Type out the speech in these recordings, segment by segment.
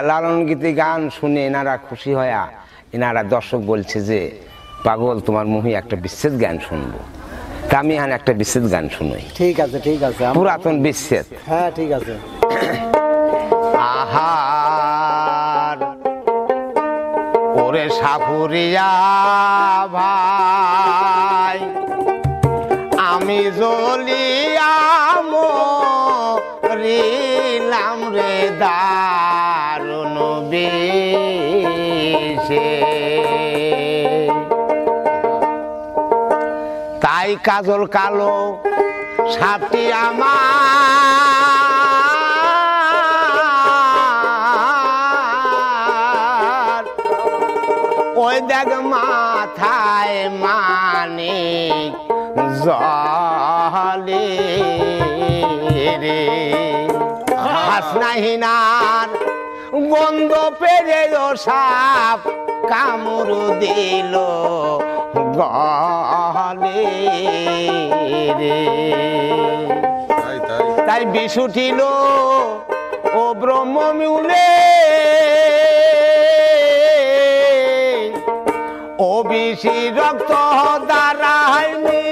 লালন গীতি গান শুনে এনারা খুশি হয়া এনারা দর্শক বলছে যে পাগল তোমার মুহি একটা বিচ্ছেদ গান শুনবো। তা আমি এখানে একটা বিচ্ছেদ গান শুনোই। ঠিক আছে ঠিক আছে, পুরাতন বিচ্ছেদ। হ্যাঁ ঠিক আছে। আহার ওরে সাপুরিয়া ভাই আমি জ্বলিয়া মরিলাম রে দারুণ বিষে। তাই কাজল কালো সাথী আমার ওই দেখ মাথায় মানিক জলে রে হাসনাহিনার গন্ধ পেরে সাপ কামড় দিল গলে রে। তাই বিষ উঠিল ও ব্রহ্ম মিউলে ও বিশি রক্ত দাঁড়ায়নি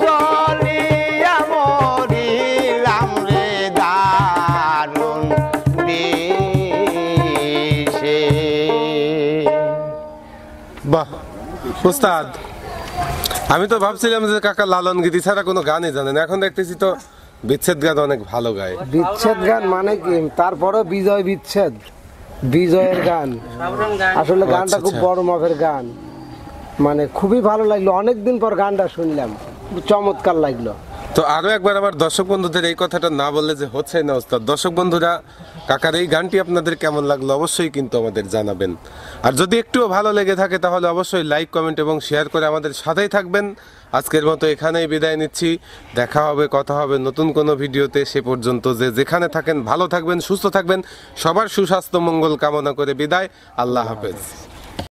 জল উস্তাদ, আমি তো ভাবছিলাম যে কাকা লালন গীতি ছাড়া কোনো গানই জানেন, এখন দেখতেছি তো বিচ্ছেদ গান অনেক ভালো গায়। বিচ্ছেদ গান মানে কি, তারপরে বিজয় বিচ্ছেদ, বিজয়ের গান, আসলে গানটা খুব বড় মাপের গান, মানে খুবই ভালো লাগলো, অনেকদিন পর গানটা শুনলাম, খুব চমৎকার লাগলো। তো আরো একবার আমার দর্শক বন্ধুদের এই কথাটা না বললে যে হচ্ছে না ওস্তাদ। দর্শক বন্ধুরা, কাকার এই গানটি আপনাদের কেমন লাগলো অবশ্যই কিন্তু আমাদের জানাবেন। আর যদি একটুও ভালো লেগে থাকে তাহলে অবশ্যই লাইক, কমেন্ট এবং শেয়ার করে আমাদের সাথেই থাকবেন। আজকের মতো এখানেই বিদায় নিচ্ছি। দেখা হবে, কথা হবে নতুন কোনো ভিডিওতে। সে পর্যন্ত যে যেখানে থাকেন ভালো থাকবেন, সুস্থ থাকবেন। সবার সুস্বাস্থ্য মঙ্গল কামনা করে বিদায়। আল্লাহ হাফেজ।